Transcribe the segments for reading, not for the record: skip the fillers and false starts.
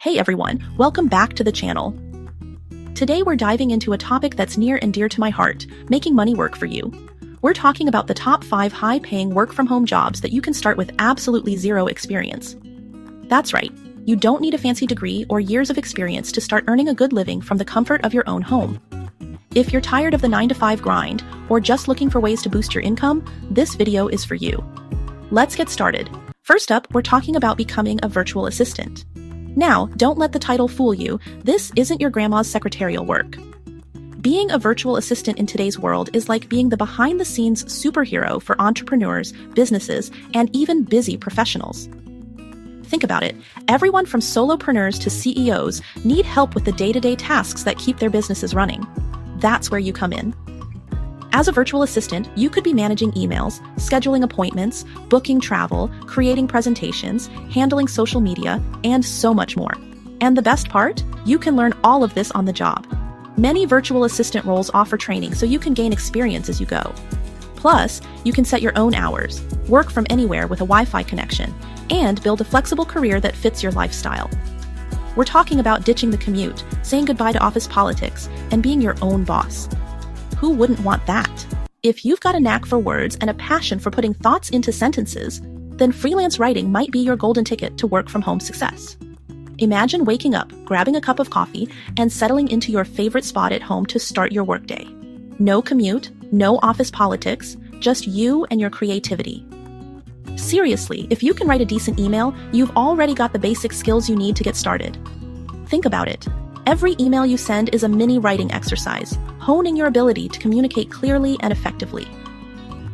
Hey everyone, welcome back to the channel. Today we're diving into a topic that's near and dear to my heart, making money work for you. We're talking about the top 5 high-paying work-from-home jobs that you can start with absolutely zero experience. That's right, you don't need a fancy degree or years of experience to start earning a good living from the comfort of your own home. If you're tired of the 9-to-5 grind or just looking for ways to boost your income, this video is for you. Let's get started. First up, we're talking about becoming a virtual assistant. Now, don't let the title fool you. This isn't your grandma's secretarial work. Being a virtual assistant in today's world is like being the behind-the-scenes superhero for entrepreneurs, businesses, and even busy professionals. Think about it. Everyone from solopreneurs to CEOs need help with the day-to-day tasks that keep their businesses running. That's where you come in. As a virtual assistant, you could be managing emails, scheduling appointments, booking travel, creating presentations, handling social media, and so much more. And the best part? You can learn all of this on the job. Many virtual assistant roles offer training so you can gain experience as you go. Plus, you can set your own hours, work from anywhere with a Wi-Fi connection, and build a flexible career that fits your lifestyle. We're talking about ditching the commute, saying goodbye to office politics, and being your own boss. Who wouldn't want that? If you've got a knack for words and a passion for putting thoughts into sentences, then freelance writing might be your golden ticket to work from home success. Imagine waking up, grabbing a cup of coffee, and settling into your favorite spot at home to start your workday. No commute, no office politics, just you and your creativity. Seriously, if you can write a decent email, you've already got the basic skills you need to get started. Think about it. Every email you send is a mini writing exercise, honing your ability to communicate clearly and effectively.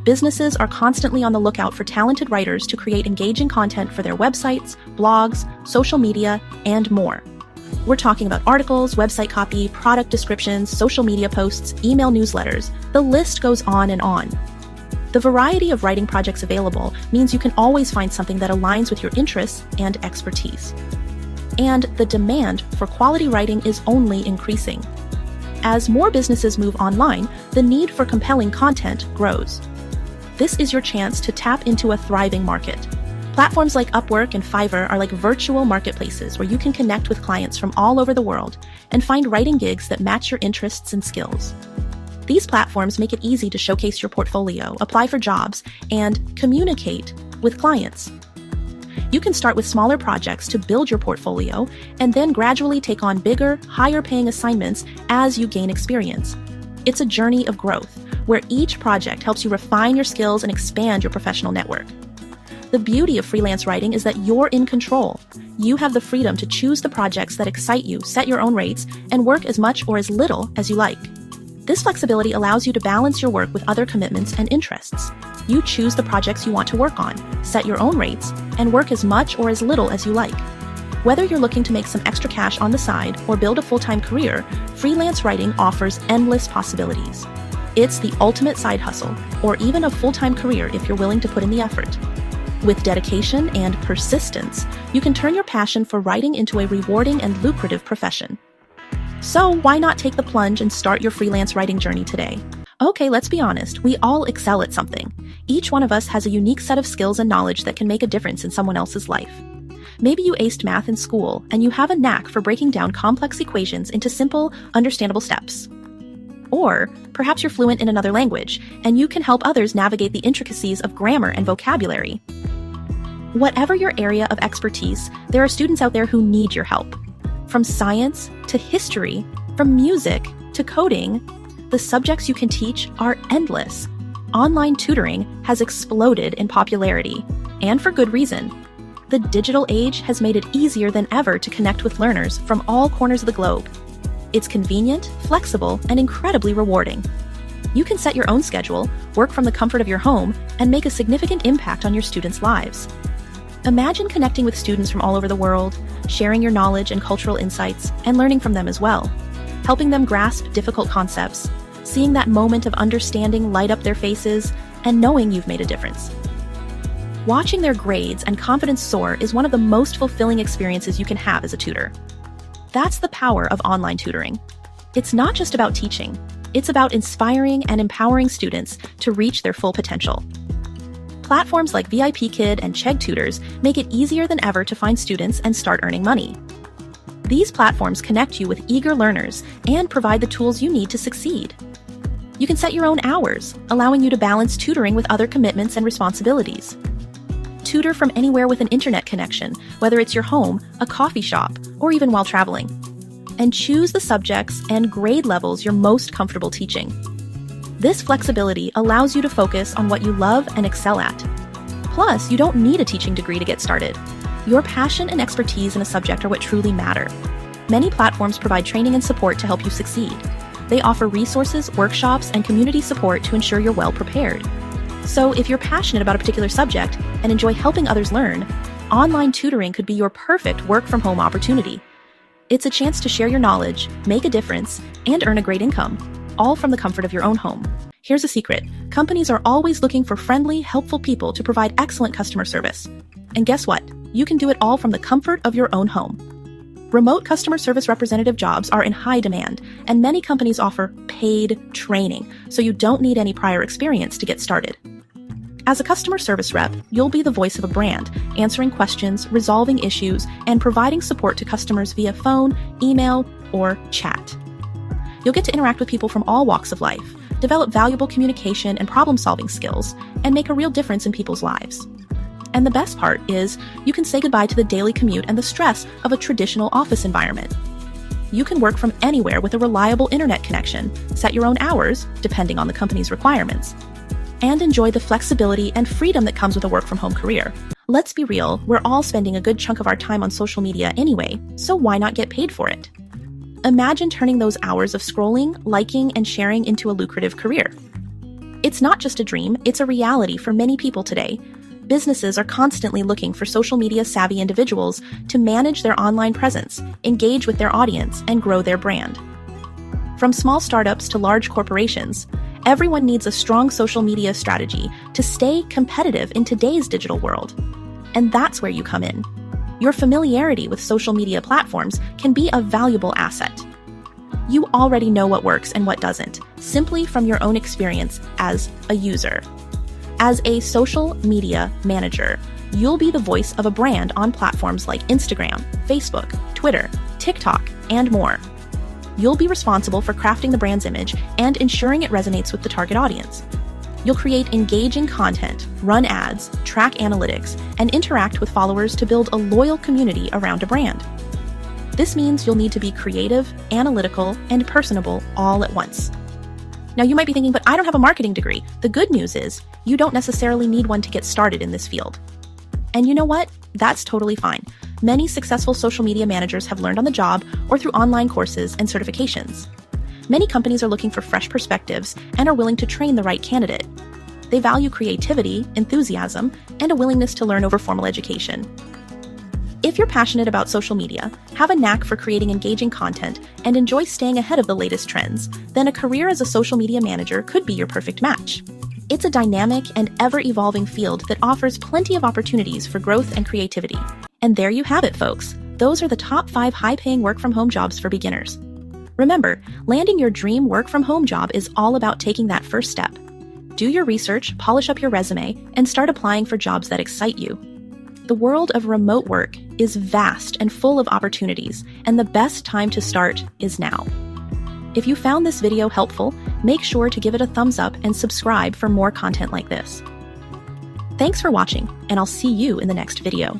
Businesses are constantly on the lookout for talented writers to create engaging content for their websites, blogs, social media, and more. We're talking about articles, website copy, product descriptions, social media posts, email newsletters. The list goes on and on. The variety of writing projects available means you can always find something that aligns with your interests and expertise. And the demand for quality writing is only increasing. As more businesses move online, the need for compelling content grows. This is your chance to tap into a thriving market. Platforms like Upwork and Fiverr are like virtual marketplaces where you can connect with clients from all over the world and find writing gigs that match your interests and skills. These platforms make it easy to showcase your portfolio, apply for jobs, and communicate with clients. You can start with smaller projects to build your portfolio and then gradually take on bigger, higher-paying assignments as you gain experience. It's a journey of growth, where each project helps you refine your skills and expand your professional network. The beauty of freelance writing is that you're in control. You have the freedom to choose the projects that excite you, set your own rates, and work as much or as little as you like. This flexibility allows you to balance your work with other commitments and interests. You choose the projects you want to work on, set your own rates, and work as much or as little as you like. Whether you're looking to make some extra cash on the side or build a full-time career, freelance writing offers endless possibilities. It's the ultimate side hustle, or even a full-time career if you're willing to put in the effort. With dedication and persistence, you can turn your passion for writing into a rewarding and lucrative profession. So why not take the plunge and start your freelance writing journey today? Okay, let's be honest, we all excel at something. Each one of us has a unique set of skills and knowledge that can make a difference in someone else's life. Maybe you aced math in school, and you have a knack for breaking down complex equations into simple, understandable steps. Or perhaps you're fluent in another language, and you can help others navigate the intricacies of grammar and vocabulary. Whatever your area of expertise, there are students out there who need your help. From science to history, from music to coding, the subjects you can teach are endless. Online tutoring has exploded in popularity, and for good reason. The digital age has made it easier than ever to connect with learners from all corners of the globe. It's convenient, flexible, and incredibly rewarding. You can set your own schedule, work from the comfort of your home, and make a significant impact on your students' lives. Imagine connecting with students from all over the world, sharing your knowledge and cultural insights, and learning from them as well, helping them grasp difficult concepts, seeing that moment of understanding light up their faces, and knowing you've made a difference. Watching their grades and confidence soar is one of the most fulfilling experiences you can have as a tutor. That's the power of online tutoring. It's not just about teaching, it's about inspiring and empowering students to reach their full potential. Platforms like VIP Kid and Chegg Tutors make it easier than ever to find students and start earning money. These platforms connect you with eager learners and provide the tools you need to succeed. You can set your own hours, allowing you to balance tutoring with other commitments and responsibilities. Tutor from anywhere with an internet connection, whether it's your home, a coffee shop, or even while traveling. And choose the subjects and grade levels you're most comfortable teaching. This flexibility allows you to focus on what you love and excel at. Plus, you don't need a teaching degree to get started. Your passion and expertise in a subject are what truly matter. Many platforms provide training and support to help you succeed. They offer resources, workshops, and community support to ensure you're well prepared. So if you're passionate about a particular subject and enjoy helping others learn, online tutoring could be your perfect work-from-home opportunity. It's a chance to share your knowledge, make a difference, and earn a great income, all from the comfort of your own home. Here's a secret. Companies are always looking for friendly, helpful people to provide excellent customer service. And guess what? You can do it all from the comfort of your own home. Remote customer service representative jobs are in high demand, and many companies offer paid training, so you don't need any prior experience to get started. As a customer service rep, you'll be the voice of a brand, answering questions, resolving issues, and providing support to customers via phone, email, or chat. You'll get to interact with people from all walks of life, develop valuable communication and problem-solving skills, and make a real difference in people's lives. And the best part is, you can say goodbye to the daily commute and the stress of a traditional office environment. You can work from anywhere with a reliable internet connection, set your own hours, depending on the company's requirements, and enjoy the flexibility and freedom that comes with a work-from-home career. Let's be real, we're all spending a good chunk of our time on social media anyway, so why not get paid for it? Imagine turning those hours of scrolling, liking, and sharing into a lucrative career. It's not just a dream, it's a reality for many people today. Businesses are constantly looking for social media savvy individuals to manage their online presence, engage with their audience, and grow their brand. From small startups to large corporations, everyone needs a strong social media strategy to stay competitive in today's digital world. And that's where you come in. Your familiarity with social media platforms can be a valuable asset. You already know what works and what doesn't, simply from your own experience as a user. As a social media manager, you'll be the voice of a brand on platforms like Instagram, Facebook, Twitter, TikTok, and more. You'll be responsible for crafting the brand's image and ensuring it resonates with the target audience. You'll create engaging content, run ads, track analytics, and interact with followers to build a loyal community around a brand. This means you'll need to be creative, analytical, and personable all at once. Now you might be thinking, but I don't have a marketing degree. The good news is, you don't necessarily need one to get started in this field. And you know what? That's totally fine. Many successful social media managers have learned on the job or through online courses and certifications. Many companies are looking for fresh perspectives and are willing to train the right candidate. They value creativity, enthusiasm, and a willingness to learn over formal education. If you're passionate about social media, have a knack for creating engaging content, and enjoy staying ahead of the latest trends, then a career as a social media manager could be your perfect match. It's a dynamic and ever-evolving field that offers plenty of opportunities for growth and creativity. And there you have it, folks. Those are the top 5 high-paying work-from-home jobs for beginners. Remember, landing your dream work-from-home job is all about taking that first step. Do your research, polish up your resume, and start applying for jobs that excite you. The world of remote work is vast and full of opportunities, and the best time to start is now. If you found this video helpful, make sure to give it a thumbs up and subscribe for more content like this. Thanks for watching, and I'll see you in the next video.